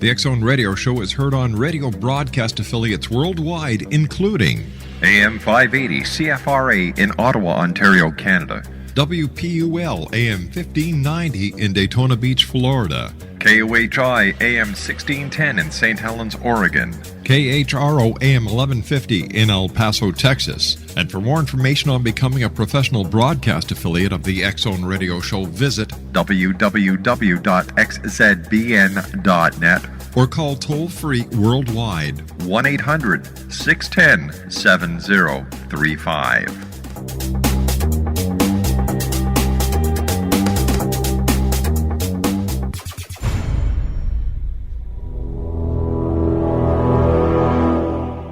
The X Zone Radio Show is heard on radio broadcast affiliates worldwide, including AM 580 CFRA in Ottawa, Ontario, Canada. WPUL AM 1590 in Daytona Beach, Florida. KOHI AM 1610 in St. Helens, Oregon. KHRO AM 1150 in El Paso, Texas. And for more information on becoming a professional broadcast affiliate of the X Zone Radio Show, visit www.xzbn.net or call toll-free worldwide 1-800-610-7035.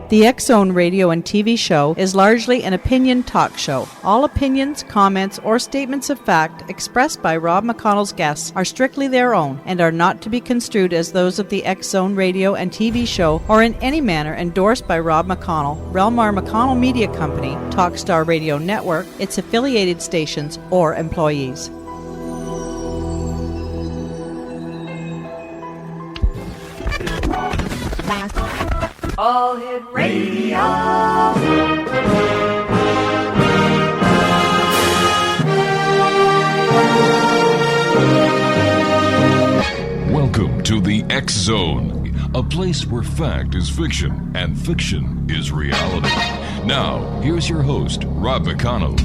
The X Zone radio and TV show is largely an opinion talk show. All opinions, comments, or statements of fact expressed by Rob McConnell's guests are strictly their own and are not to be construed as those of the X Zone radio and TV show or in any manner endorsed by Rob McConnell, Relmar McConnell Media Company, Talkstar Radio Network, its affiliated stations, or employees. All Hit Radio. Welcome to the X Zone, a place where fact is fiction and fiction is reality. Now, here's your host, Rob McConnell.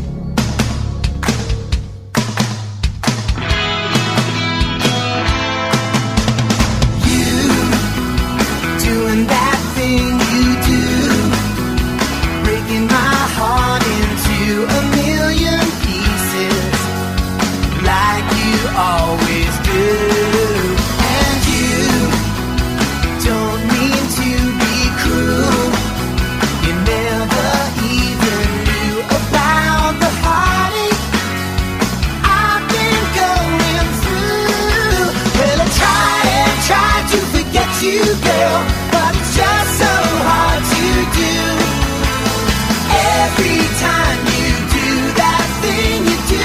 Always do, and you don't mean to be cruel. You never even knew about the heartache I've been going through. Well, I try to forget you, girl, but it's just so hard to do. Every time you do that thing you do.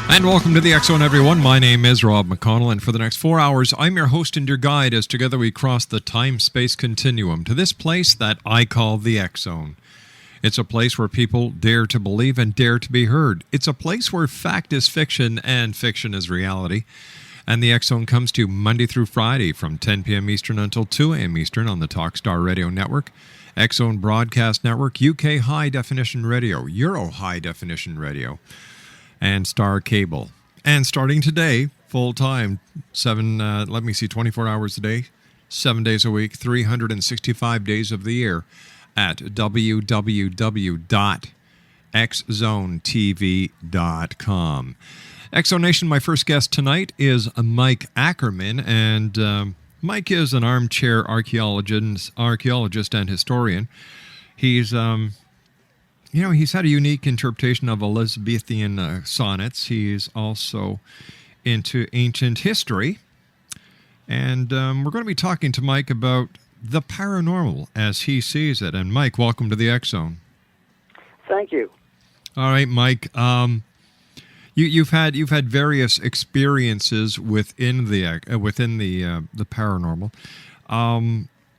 And welcome to the X Zone, everyone. My name is Rob McConnell, and for the next 4 hours, I'm your host and your guide as together we cross the time-space continuum to this place that I call the X Zone. It's a place where people dare to believe and dare to be heard. It's a place where fact is fiction and fiction is reality. And the X Zone comes to you Monday through Friday from 10 p.m. Eastern until 2 a.m. Eastern on the Talkstar Radio Network, X Zone Broadcast Network, UK High Definition Radio, Euro High Definition Radio, and Star Cable. And starting today, full-time, 24 hours a day, 7 days a week, 365 days of the year at www.xzonetv.com. X-Zone Nation, my first guest tonight is Mike ACKERMAN, and Mike is an armchair archaeologist and historian. He's he's had a unique interpretation of Elizabethan sonnets. He's also into ancient history. And we're going to be talking to Mike about the paranormal as he sees it. And Mike, welcome to the X Zone. Thank you. All right, Mike. You've had various experiences within the paranormal.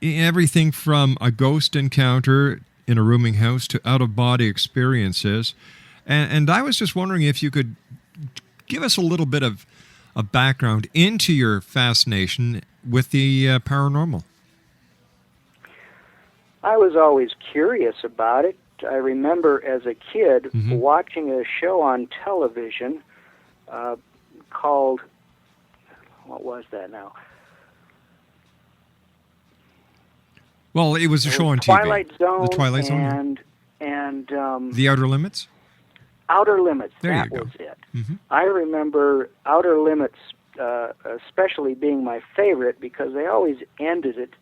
Everything from a ghost encounter in a rooming house to out-of-body experiences. And I was just wondering if you could give us a little bit of a background into your fascination with the paranormal. I was always curious about it. I remember as a kid watching a show on television called, what was that now? Well, it was a show on TV. Zone, the Twilight Zone, and The Outer Limits. Outer Limits. That was it. Mm-hmm. I remember Outer Limits, especially being my favorite because they always ended it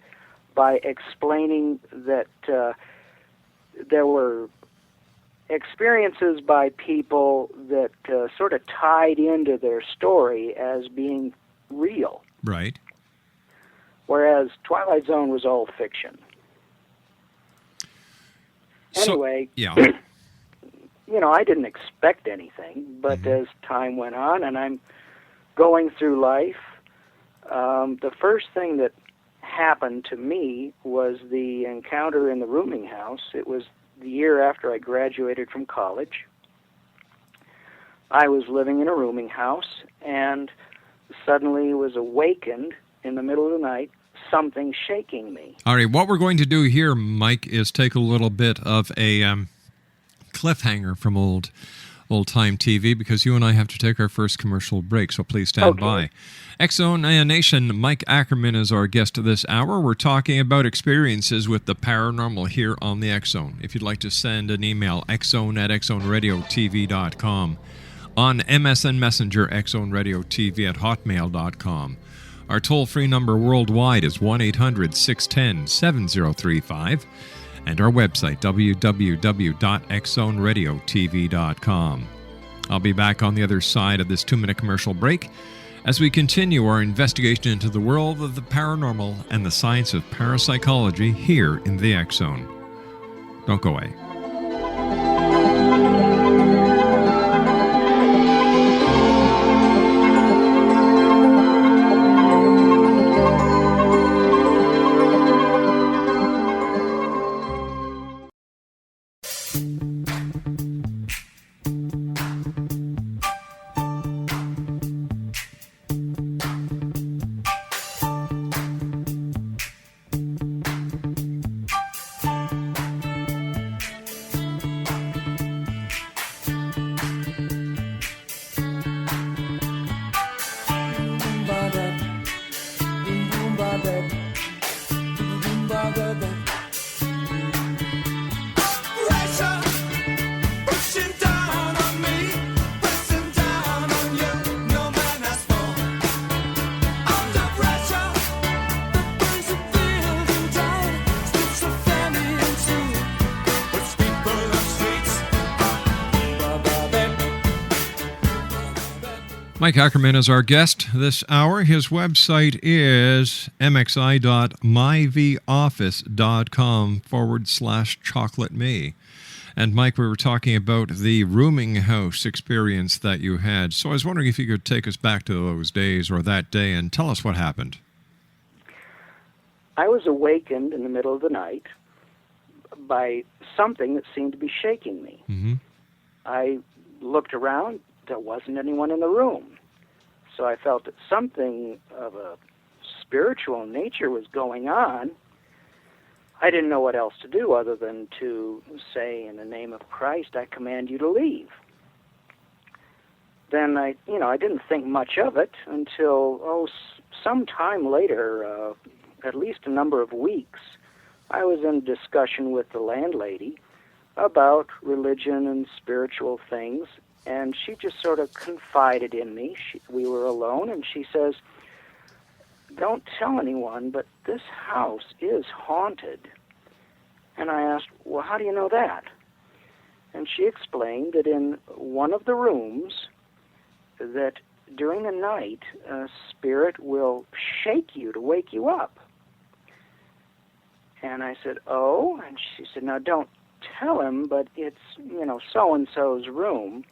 by explaining that there were experiences by people that sort of tied into their story as being real. Right. Whereas Twilight Zone was all fiction. Anyway, yeah. I didn't expect anything, but as time went on and I'm going through life, The first thing that happened to me was the encounter in the rooming house. It was the year after I graduated from college. I was living in a rooming house and suddenly was awakened in the middle of the night, something shaking me. All right, what we're going to do here, Mike, is take a little bit of a cliffhanger from old-time TV, because you and I have to take our first commercial break, so please stand by. X-Zone Nation, Mike Ackerman is our guest this hour. We're talking about experiences with the paranormal here on the X-Zone. If you'd like to send an email, xzone@xzoneradiotv.com. On MSN Messenger, xzoneradiotv@hotmail.com. Our toll-free number worldwide is 1-800-610-7035. And our website, www.xzoneradiotv.com. I'll be back on the other side of this 2-minute commercial break as we continue our investigation into the world of the paranormal and the science of parapsychology here in the X-Zone. Don't go away. Mike Ackerman is our guest this hour. His website is mxi.myvoffice.com/chocolate-me. And Mike, we were talking about the rooming house experience that you had. So I was wondering if you could take us back to those days or that day and tell us what happened. I was awakened in the middle of the night by something that seemed to be shaking me. Mm-hmm. I looked around. There wasn't anyone in the room. So I felt that something of a spiritual nature was going on. I didn't know what else to do other than to say, in the name of Christ, I command you to leave. Then I didn't think much of it until, some time later, at least a number of weeks, I was in discussion with the landlady about religion and spiritual things, and she just sort of confided in me. We were alone, and she says, "Don't tell anyone, but this house is haunted." And I asked, "Well, how do you know that?" And she explained that in one of the rooms, that during the night, a spirit will shake you to wake you up. And I said, "Oh?" And she said, "Now, don't tell him, but it's, so-and-so's room."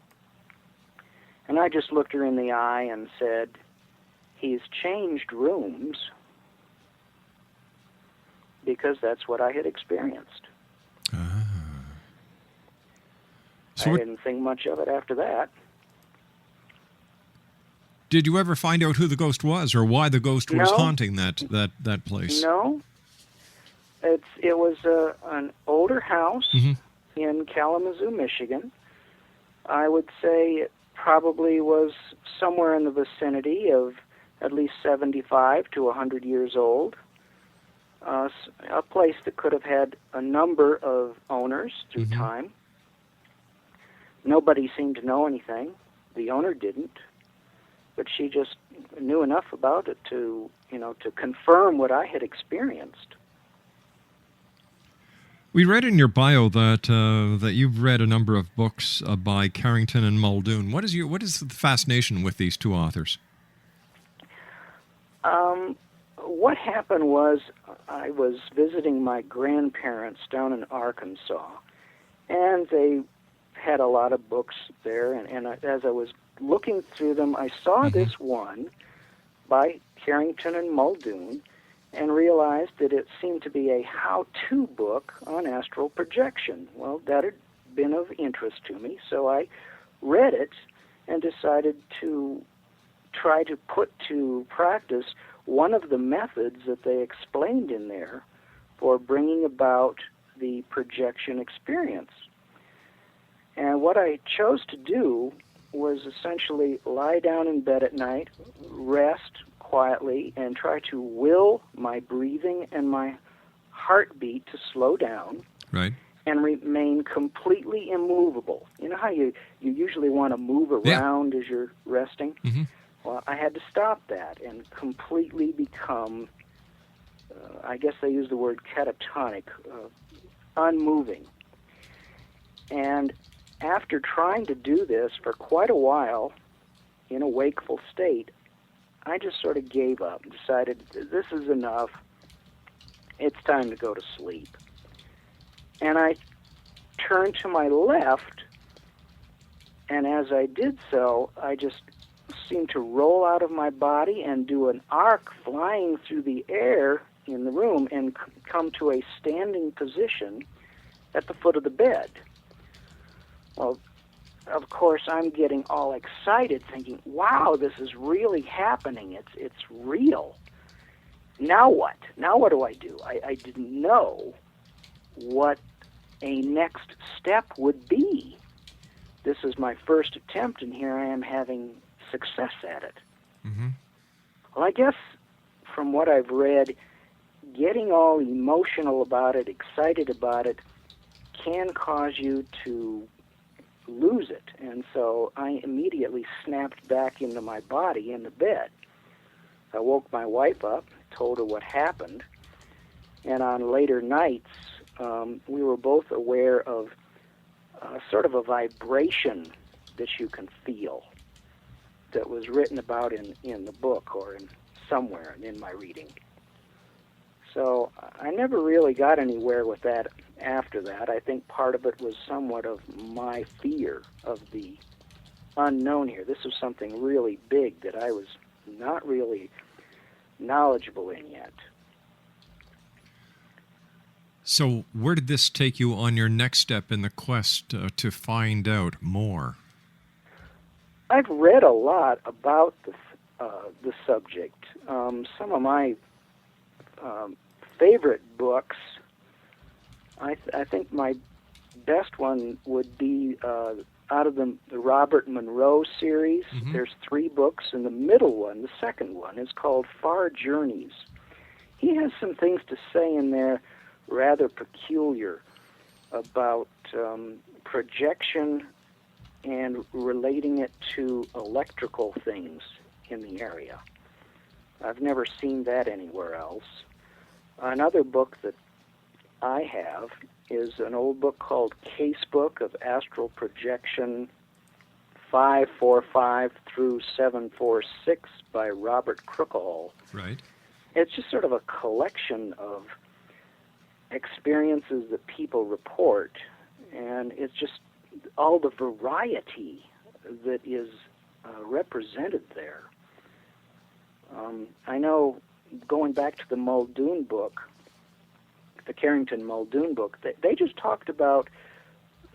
And I just looked her in the eye and said, "He's changed rooms," because that's what I had experienced. So I didn't think much of it after that. Did you ever find out who the ghost was or why the ghost was haunting that place? No. It was an older house in Kalamazoo, Michigan. I would say it probably was somewhere in the vicinity of at least 75 to 100 years old. A place that could have had a number of owners through time. Nobody seemed to know anything. The owner didn't. But she just knew enough about it to confirm what I had experienced. We read in your bio that you've read a number of books by Carrington and Muldoon. What is the fascination with these two authors? What happened was I was visiting my grandparents down in Arkansas, and they had a lot of books there, and as I was looking through them, I saw this one by Carrington and Muldoon and realized that it seemed to be a how-to book on astral projection. Well, that had been of interest to me, so I read it and decided to try to put to practice one of the methods that they explained in there for bringing about the projection experience. And what I chose to do was essentially lie down in bed at night, rest quietly, and try to will my breathing and my heartbeat to slow down. Right. And remain completely immovable. You know how you usually want to move around as you're resting? Mm-hmm. Well, I had to stop that and completely become, I guess they use the word catatonic, unmoving. And after trying to do this for quite a while in a wakeful state, I just sort of gave up and decided, this is enough. It's time to go to sleep. And I turned to my left, and as I did so, I just seemed to roll out of my body and do an arc flying through the air in the room and come to a standing position at the foot of the bed. Well, of course, I'm getting all excited, thinking, wow, this is really happening. It's real. Now what? Now what do I do? I didn't know what a next step would be. This is my first attempt, and here I am having success at it. Mm-hmm. Well, I guess from what I've read, getting all emotional about it, excited about it, can cause you to lose it. And so I immediately snapped back into my body in the bed. I woke my wife up, told her what happened, and on later nights, we were both aware of sort of a vibration that you can feel that was written about in the book or in somewhere in my reading. So I never really got anywhere with that after that. I think part of it was somewhat of my fear of the unknown here. This was something really big that I was not really knowledgeable in yet. So where did this take you on your next step in the quest to find out more? I've read a lot about the subject. Some of my favorite books, I think my best one would be out of the Robert Monroe series. Mm-hmm. There's 3 books, and the middle one, the second one, is called Far Journeys. He has some things to say in there rather peculiar about projection and relating it to electrical things in the area. I've never seen that anywhere else. Another book that I have is an old book called Casebook of Astral Projection 545 through 746 by Robert Crookall. Right. It's just sort of a collection of experiences that people report, and it's just all the variety that is represented there. I know, going back to the Muldoon book, the Carrington Muldoon book, they just talked about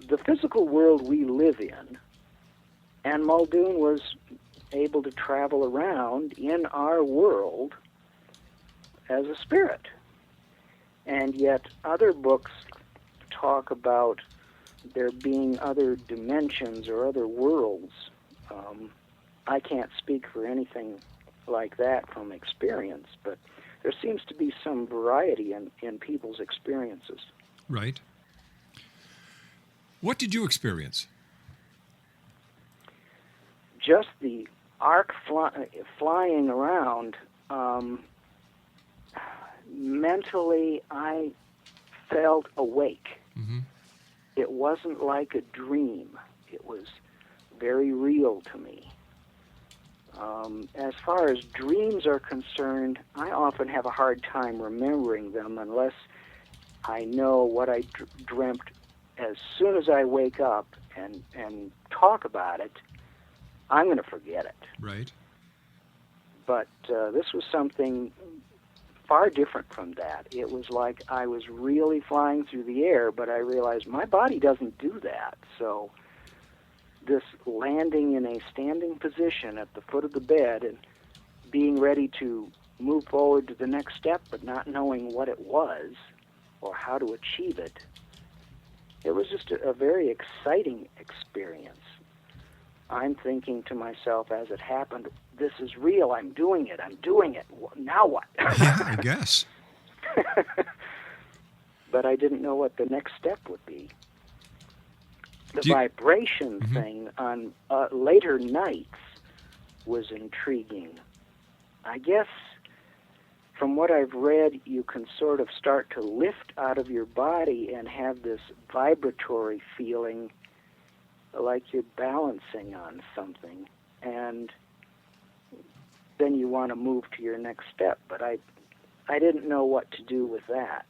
the physical world we live in, and Muldoon was able to travel around in our world as a spirit. And yet other books talk about there being other dimensions or other worlds. I can't speak for anything like that from experience, but there seems to be some variety in people's experiences. Right. What did you experience? Just the arc flying around. Mentally, I felt awake. Mm-hmm. It wasn't like a dream. It was very real to me. As far as dreams are concerned, I often have a hard time remembering them unless I know what I dreamt as soon as I wake up and talk about it. I'm going to forget it. Right. But this was something far different from that. It was like I was really flying through the air, but I realized my body doesn't do that. So this landing in a standing position at the foot of the bed and being ready to move forward to the next step, but not knowing what it was or how to achieve it, it was just a very exciting experience. I'm thinking to myself as it happened, this is real, I'm doing it. Now what? Yeah, I guess. But I didn't know what the next step would be. The vibration thing on later nights was intriguing. I guess from what I've read, you can sort of start to lift out of your body and have this vibratory feeling like you're balancing on something. And then you want to move to your next step. But I didn't know what to do with that.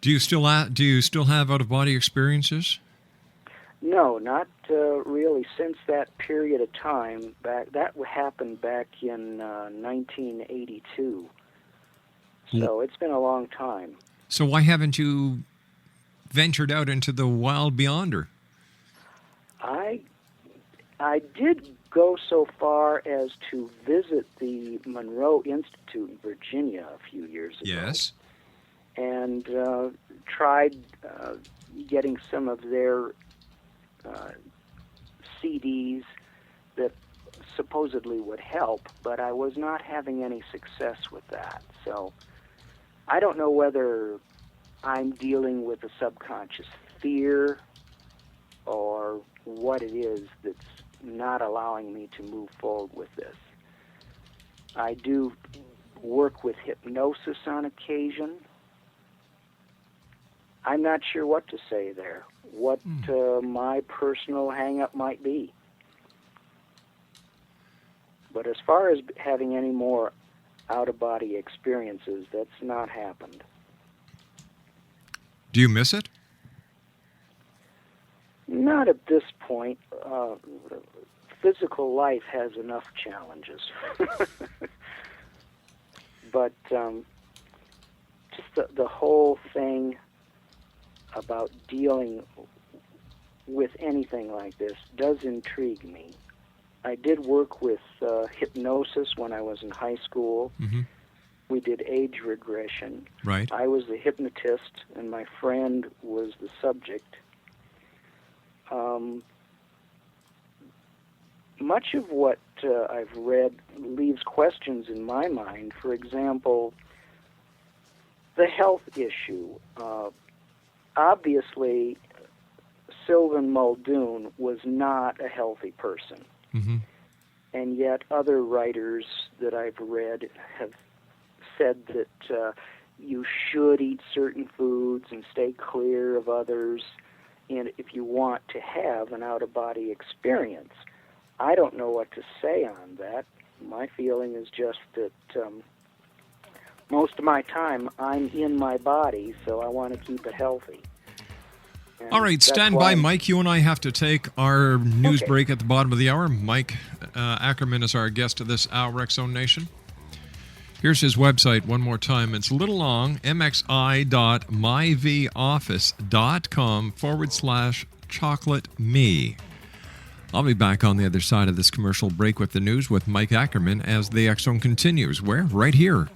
Do you still have out-of-body experiences? No, not really. Since that period of time, that happened back in 1982. So it's been a long time. So why haven't you ventured out into the wild beyonder? I did go so far as to visit the Monroe Institute in Virginia a few years ago. Yes. And tried getting some of their CDs that supposedly would help, but I was not having any success with that. So I don't know whether I'm dealing with a subconscious fear or what it is that's not allowing me to move forward with this. I do work with hypnosis on occasion. I'm not sure what to say there, what my personal hang-up might be. But as far as having any more out-of-body experiences, that's not happened. Do you miss it? Not at this point. Physical life has enough challenges. But just the whole thing about dealing with anything like this does intrigue me. I did work with hypnosis when I was in high school. Mm-hmm. We did age regression. Right. I was the hypnotist, and my friend was the subject. Much of what I've read leaves questions in my mind. For example, the health issue. Obviously, Sylvan Muldoon was not a healthy person. Mm-hmm. And yet other writers that I've read have said that you should eat certain foods and stay clear of others, and if you want to have an out-of-body experience. I don't know what to say on that. My feeling is just that most of my time I'm in my body, so I want to keep it healthy. And all right, stand by, Mike. You and I have to take our news break at the bottom of the hour. Mike ACKERMAN is our guest of this hour, X-Zone Nation. Here's his website one more time. It's a little long, mxi.myvoffice.com/chocolate-me. I'll be back on the other side of this commercial break with the news with Mike ACKERMAN as the X-Zone continues. Where? Right here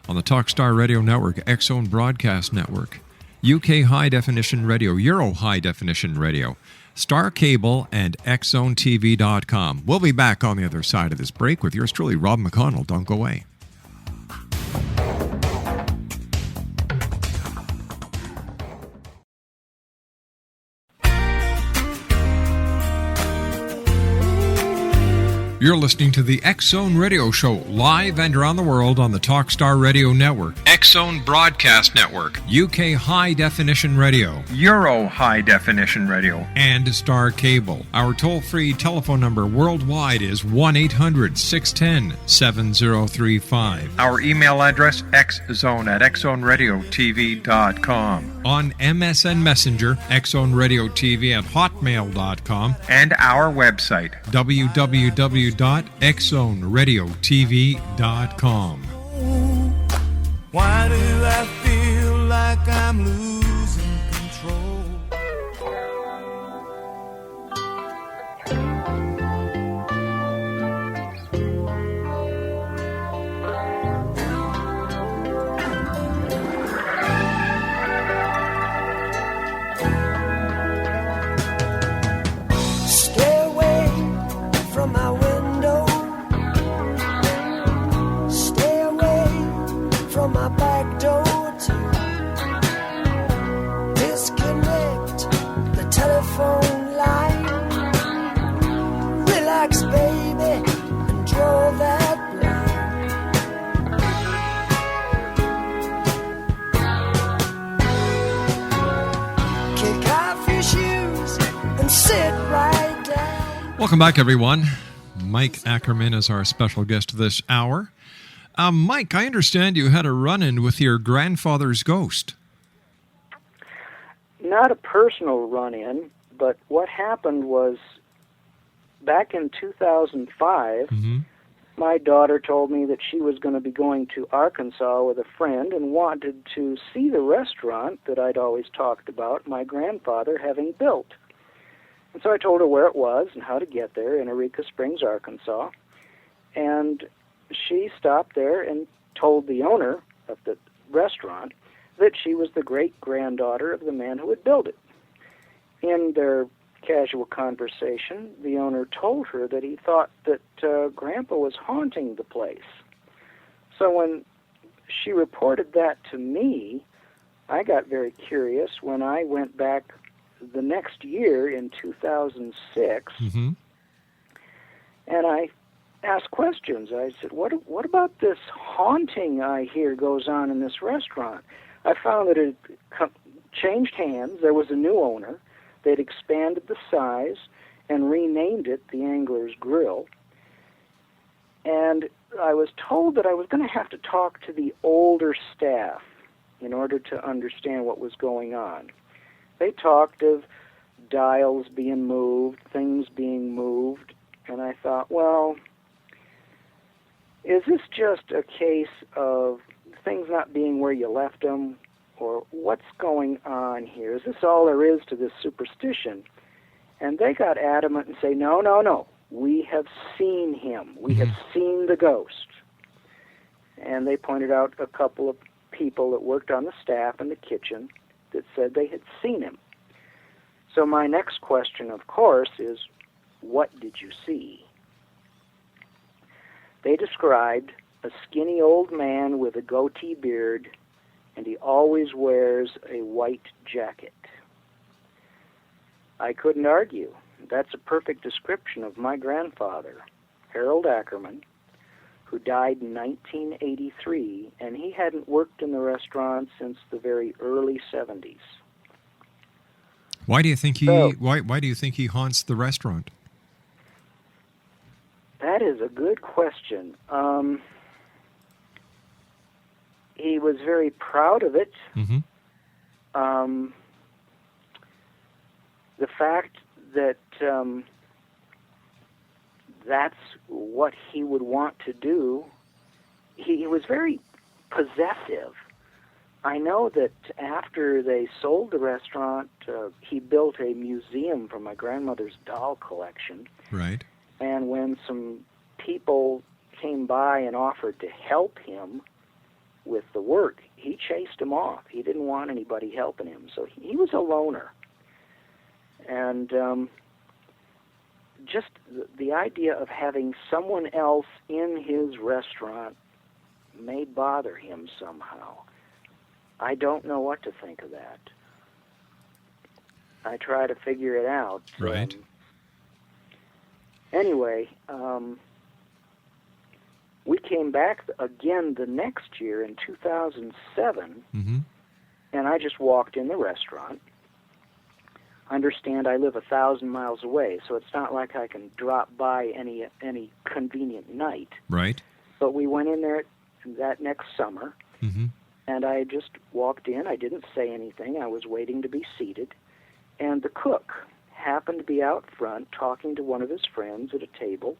on the Talkstar Radio Network, X-Zone Broadcast Network, UK High Definition Radio, Euro High Definition Radio, Star Cable, and XZoneTV.com. We'll be back on the other side of this break with yours truly, Rob McConnell. Don't go away. You're listening to the X-Zone Radio Show, live and around the world on the Talkstar Radio Network, X-Zone Broadcast Network, UK High Definition Radio, Euro High Definition Radio, and Star Cable. Our toll-free telephone number worldwide is 1-800-610-7035. Our email address, xzone@xzoneradiotv.com. on MSN Messenger, X-Zone Radio TV at hotmail.com, and our website. www.xzoneradiotv.com. Why do I feel like I'm losing control? Stay away from my window. Stay away from my back door too. Disconnect the telephone line. Relax, baby, and draw that line. Kick off your shoes and sit right down. Welcome back, everyone. Mike Ackerman is our special guest this hour. Mike, I understand you had a run-in with your grandfather's ghost. Not a personal run-in, but what happened was back in 2005, my daughter told me that she was going to be going to Arkansas with a friend and wanted to see the restaurant that I'd always talked about my grandfather having built. And so I told her where it was and how to get there in Eureka Springs, Arkansas. And she stopped there and told the owner of the restaurant that she was the great-granddaughter of the man who had built it. In their casual conversation, the owner told her that he thought that Grandpa was haunting the place. So when she reported that to me, I got very curious when I went back the next year in 2006, and I asked questions. I said, what about this haunting I hear goes on in this restaurant? I found that it changed hands. There was a new owner. They'd expanded the size and renamed it the Angler's Grill. And I was told that I was going to have to talk to the older staff in order to understand what was going on. They talked of dials being moved, things being moved, and I thought, well, is this just a case of things not being where you left them, or what's going on here? Is this all there is to this superstition? And they got adamant and say, no, we have seen him. We have seen the ghost. And they pointed out a couple of people that worked on the staff in the kitchen that said they had seen him. So my next question, of course, is, what did you see? They described a skinny old man with a goatee beard, and he always wears a white jacket. I couldn't argue. That's a perfect description of my grandfather, Harold Ackerman, who died in 1983, and he hadn't worked in the restaurant since the very early 70s. Why do you think he haunts the restaurant? That is a good question. He was very proud of it. The fact that that's what he would want to do, he was very possessive. I know that after they sold the restaurant, he built a museum for my grandmother's doll collection. Right. And when some people came by and offered to help him with the work, he chased them off. He didn't want anybody helping him, so he was a loner. And just the idea of having someone else in his restaurant may bother him somehow. I don't know what to think of that. I try to figure it out. Right. Anyway, we came back again the next year in 2007, and I just walked in the restaurant. Understand I live 1,000 miles away, so it's not like I can drop by any convenient night. Right. But we went in there that next summer, And I just walked in. I didn't say anything. I was waiting to be seated. And the cook happened to be out front talking to one of his friends at a table.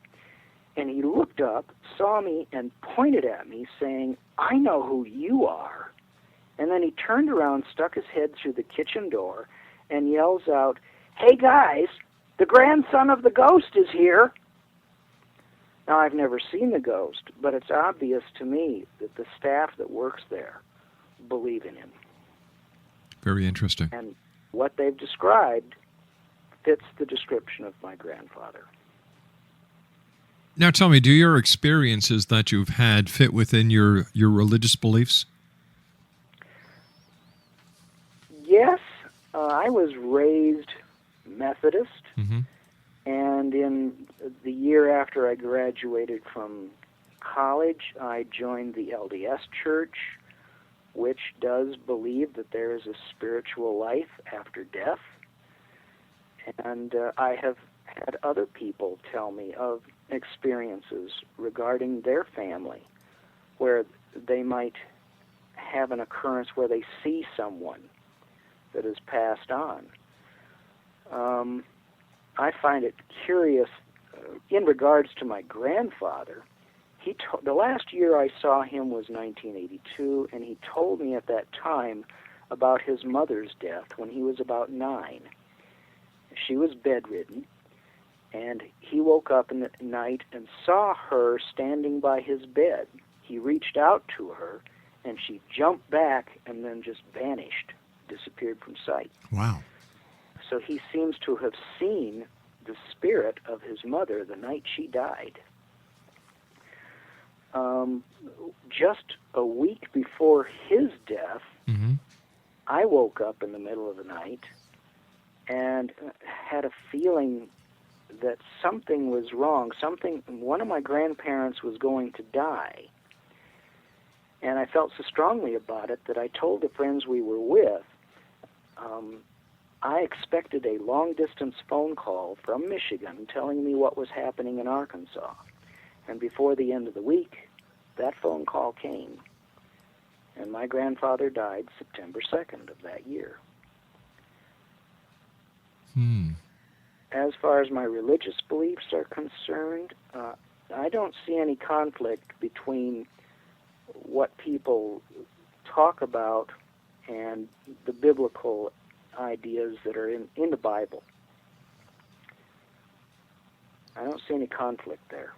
And he looked up, saw me, and pointed at me, saying, "I know who you are." And then he turned around, stuck his head through the kitchen door, and yells out, "Hey guys, the grandson of the ghost is here." Now, I've never seen the ghost, but it's obvious to me that the staff that works there believe in him. Very interesting. And what they've described fits the description of my grandfather. Now tell me, do your experiences that you've had fit within your religious beliefs? Yes, I was raised Methodist, and in the year after I graduated from college, I joined the LDS Church, which does believe that there is a spiritual life after death. And I have had other people tell me of experiences regarding their family where they might have an occurrence where they see someone that has passed on. I find it curious in regards to my grandfather. The last year I saw him was 1982, and he told me at that time about his mother's death when he was about 9. She was bedridden, and he woke up in the night and saw her standing by his bed. He reached out to her, and she jumped back and then just vanished, disappeared from sight. Wow. So he seems to have seen the spirit of his mother the night she died. Just a week before his death, I woke up in the middle of the night and had a feeling that something was wrong. One of my grandparents was going to die. And I felt so strongly about it that I told the friends we were with, I expected a long-distance phone call from Michigan telling me what was happening in Arkansas. And before the end of the week, that phone call came. And my grandfather died September 2nd of that year. As far as my religious beliefs are concerned, I don't see any conflict between what people talk about and the biblical ideas that are in the Bible. I don't see any conflict there.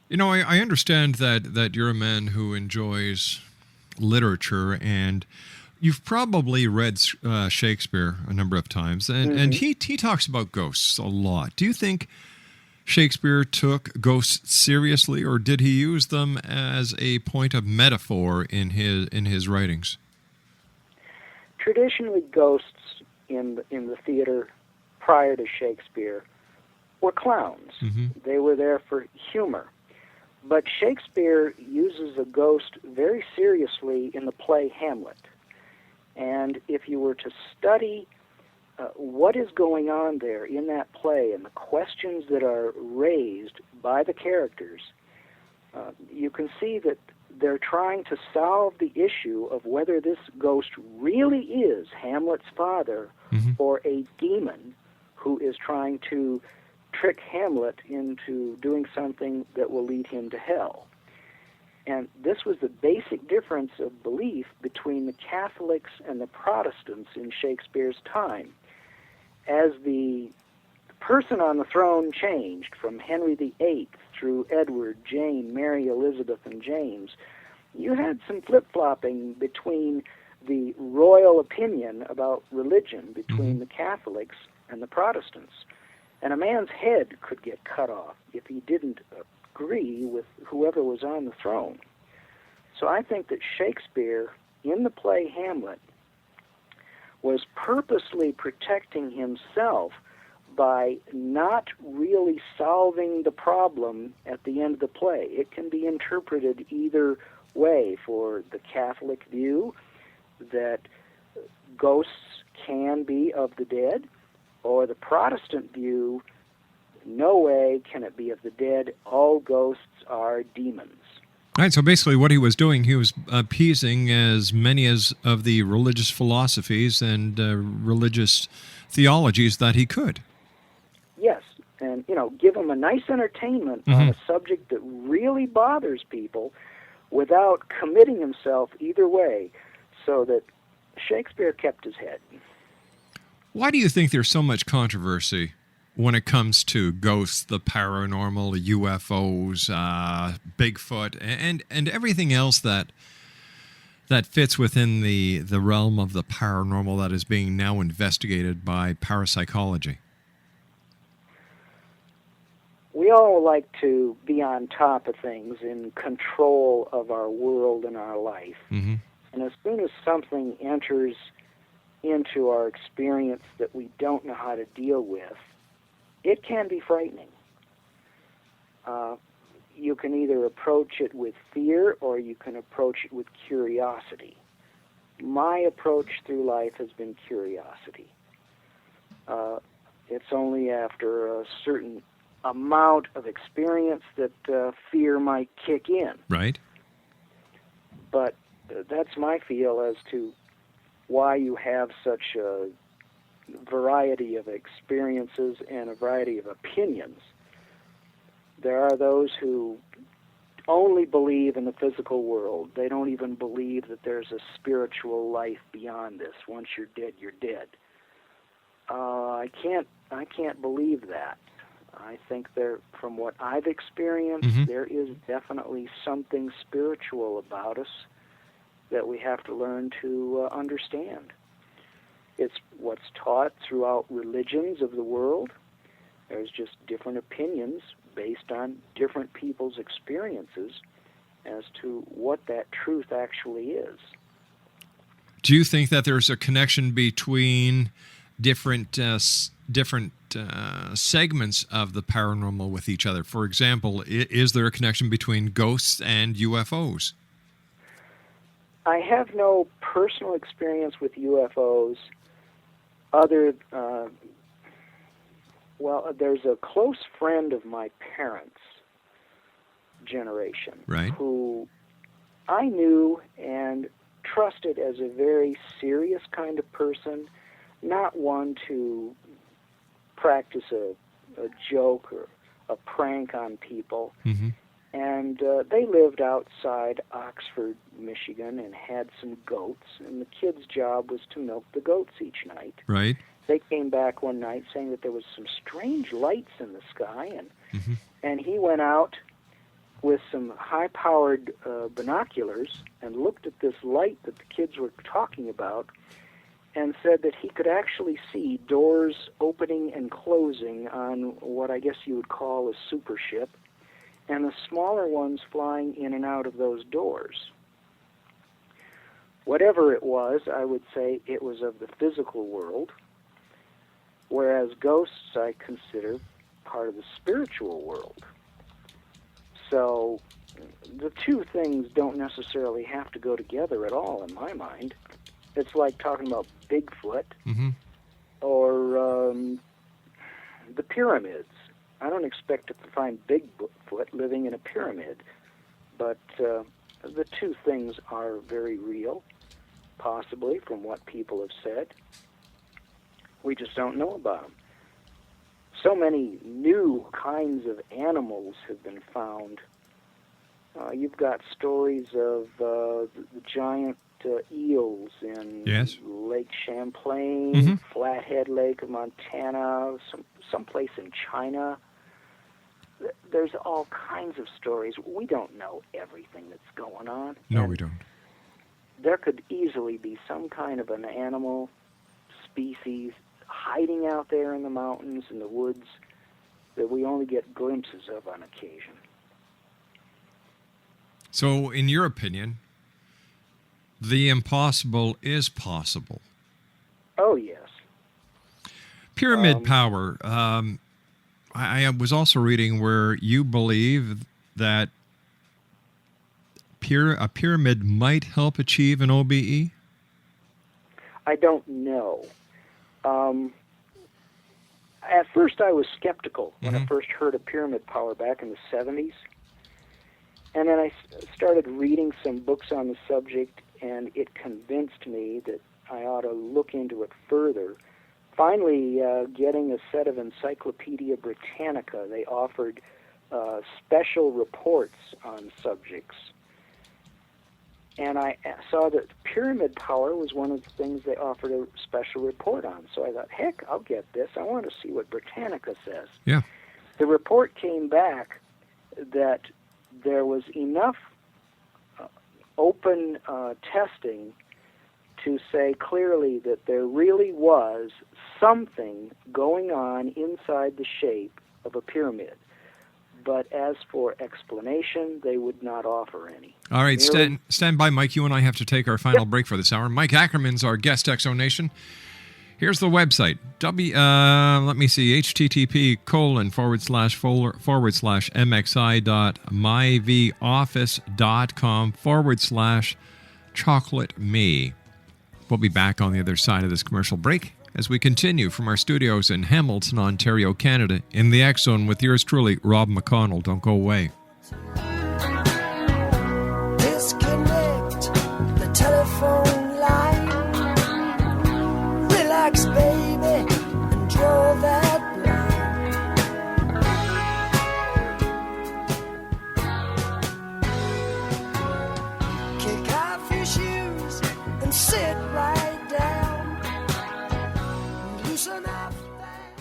You know, I understand that you're a man who enjoys literature, and you've probably read Shakespeare a number of times, and he talks about ghosts a lot. Do you think Shakespeare took ghosts seriously, or did he use them as a point of metaphor in his writings? Traditionally, ghosts in the theater prior to Shakespeare were clowns. They were there for humor. But Shakespeare uses a ghost very seriously in the play Hamlet. And if you were to study what is going on there in that play and the questions that are raised by the characters, you can see that they're trying to solve the issue of whether this ghost really is Hamlet's father or a demon who is trying to trick Hamlet into doing something that will lead him to hell. And this was the basic difference of belief between the Catholics and the Protestants in Shakespeare's time. As the person on the throne changed from Henry VIII through Edward, Jane, Mary, Elizabeth, and James, you had some flip-flopping between the royal opinion about religion between the Catholics and the Protestants. And a man's head could get cut off if he didn't agree with whoever was on the throne. So I think that Shakespeare, in the play Hamlet, was purposely protecting himself by not really solving the problem at the end of the play. It can be interpreted either way. For the Catholic view, that ghosts can be of the dead, or the Protestant view, no way can it be of the dead, all ghosts are demons. Right, so basically what he was doing, he was appeasing as many as of the religious philosophies and religious theologies that he could. Yes, and, give them a nice entertainment on a subject that really bothers people without committing himself either way, so that Shakespeare kept his head. Why do you think there's so much controversy when it comes to ghosts, the paranormal, UFOs, Bigfoot, and everything else that fits within the realm of the paranormal that is being now investigated by parapsychology? We all like to be on top of things, in control of our world and our life. Mm-hmm. And as soon as something enters into our experience that we don't know how to deal with, it can be frightening. You can either approach it with fear or you can approach it with curiosity. My approach through life has been curiosity. It's only after a certain amount of experience that fear might kick in. Right. But that's my feel as to why you have such a variety of experiences and a variety of opinions. There are those who only believe in the physical world. They don't even believe that there's a spiritual life beyond this. Once you're dead, you're dead. I can't believe that. I think from what I've experienced, there is definitely something spiritual about us that we have to learn to understand. It's what's taught throughout religions of the world. There's just different opinions based on different people's experiences as to what that truth actually is. Do you think that there's a connection between different segments of the paranormal with each other? For example, is there a connection between ghosts and UFOs? I have no personal experience with UFOs there's a close friend of my parents' generation, right, who I knew and trusted as a very serious kind of person, not one to practice a joke or a prank on people. And they lived outside Oxford, Michigan, and had some goats, and the kid's job was to milk the goats each night. Right. They came back one night saying that there was some strange lights in the sky, and he went out with some high-powered binoculars and looked at this light that the kids were talking about and said that he could actually see doors opening and closing on what I guess you would call a super ship, and the smaller ones flying in and out of those doors. Whatever it was, I would say it was of the physical world, whereas ghosts I consider part of the spiritual world. So the two things don't necessarily have to go together at all in my mind. It's like talking about Bigfoot or the pyramids. I don't expect to find Bigfoot living in a pyramid, but the two things are very real, possibly, from what people have said. We just don't know about them. So many new kinds of animals have been found. You've got stories of the giant eels in Lake Champlain, Flathead Lake of Montana, someplace in China. There's all kinds of stories. We don't know everything that's going on. No, we don't. There could easily be some kind of an animal species hiding out there in the mountains and the woods that we only get glimpses of on occasion. So, in your opinion, the impossible is possible? Oh, yes. Pyramid power. I was also reading where you believe that a pyramid might help achieve an OBE? I don't know. At first I was skeptical when I first heard of pyramid power back in the 70s. And then I started reading some books on the subject, and it convinced me that I ought to look into it further. Finally, getting a set of Encyclopedia Britannica, they offered special reports on subjects. And I saw that pyramid power was one of the things they offered a special report on. So I thought, heck, I'll get this. I want to see what Britannica says. Yeah. The report came back that there was enough open testing to say clearly that there really was something going on inside the shape of a pyramid. But as for explanation, they would not offer any. All right, stand by, Mike. You and I have to take our final break for this hour. Mike Ackerman's our guest, Exonation. Here's the website. Let me see, http://mxi.myvoffice.com/chocolate-me. We'll be back on the other side of this commercial break as we continue from our studios in Hamilton, Ontario, Canada, in the X Zone with yours truly, Rob McConnell. Don't go away. Disconnect the telephone line. Relax, baby, and draw that line. Kick off your shoes and sit right down. Loosen up that.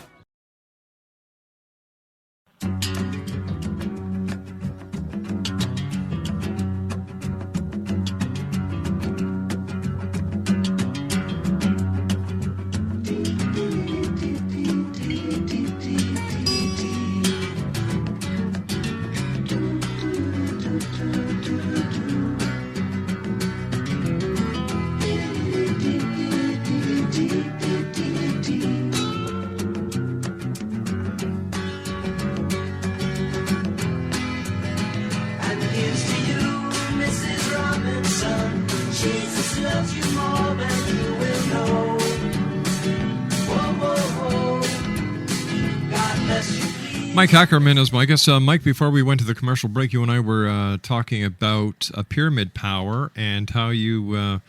Mike Ackerman is my guest. Mike, before we went to the commercial break, you and I were talking about pyramid power and how you were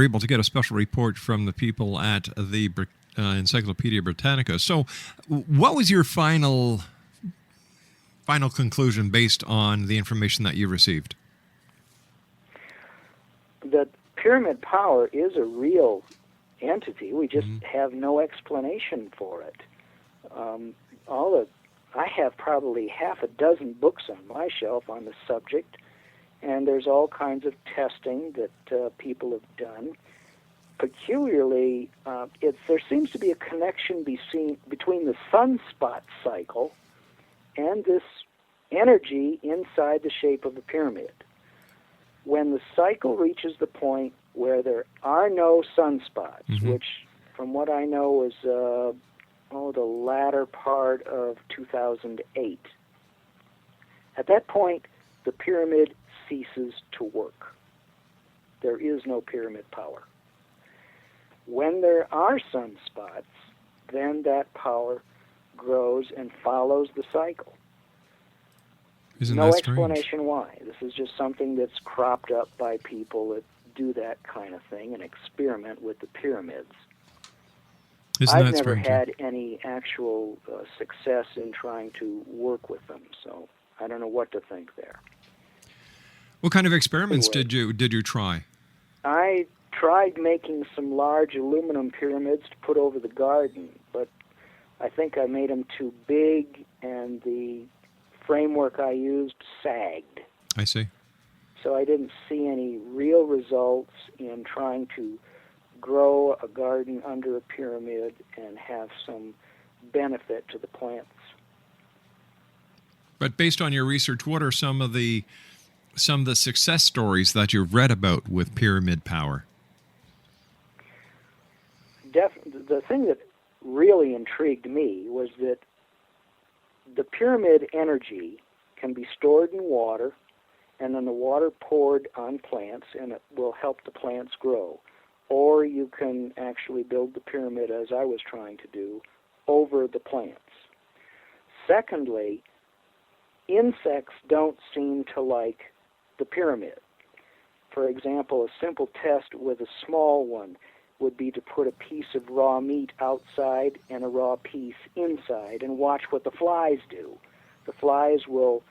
able to get a special report from the people at the Encyclopedia Britannica. So, what was your final conclusion based on the information that you received? That pyramid power is a real entity. We just have no explanation for it. I have probably half a dozen books on my shelf on the subject, and there's all kinds of testing that people have done. Peculiarly, there seems to be a connection between the sunspot cycle and this energy inside the shape of the pyramid. When the cycle reaches the point where there are no sunspots, which, from what I know, was the latter part of 2008. At that point, the pyramid ceases to work. There is no pyramid power. When there are sunspots, then that power grows and follows the cycle. Isn't no that strange? Explanation why. This is just something that's cropped up by people that do that kind of thing and experiment with the pyramids. I've never had any actual success in trying to work with them, so I don't know what to think there. What kind of experiments did you try? I tried making some large aluminum pyramids to put over the garden, but I think I made them too big, and the framework I used sagged. I see. So I didn't see any real results in trying to grow a garden under a pyramid and have some benefit to the plants. But based on your research, what are some of the success stories that you've read about with pyramid power? The thing that really intrigued me was that the pyramid energy can be stored in water, and then the water poured on plants, and it will help the plants grow. Or you can actually build the pyramid, as I was trying to do, over the plants. Secondly, insects don't seem to like the pyramid. For example, a simple test with a small one would be to put a piece of raw meat outside and a raw piece inside and watch what the flies do. The flies will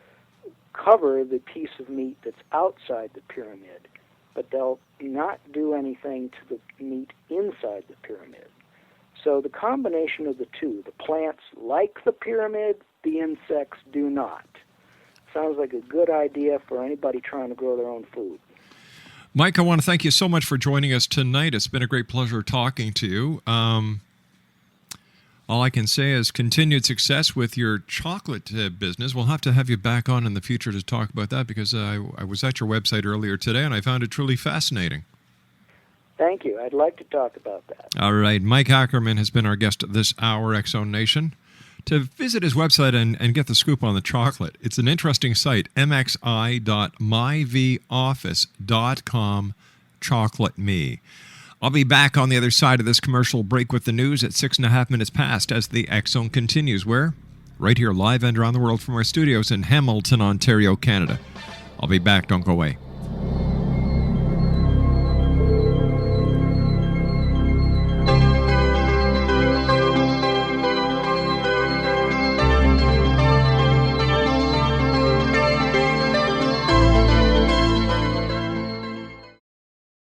cover the piece of meat that's outside the pyramid, but they'll not do anything to the meat inside the pyramid. So the combination of the two, the plants like the pyramid, the insects do not. Sounds like a good idea for anybody trying to grow their own food. Mike, I want to thank you so much for joining us tonight. It's been a great pleasure talking to you. All I can say is continued success with your chocolate business. We'll have to have you back on in the future to talk about that, because I was at your website earlier today and I found it truly fascinating. Thank you. I'd like to talk about that. All right. Mike ACKERMAN has been our guest this hour, X-Zone Nation. To visit his website and get the scoop on the chocolate, it's an interesting site, mxi.myvoffice.com, chocolate me. I'll be back on the other side of this commercial break with the news at 6.5 minutes past as the X-Zone continues. Where? Right here, live and around the world from our studios in Hamilton, Ontario, Canada. I'll be back. Don't go away.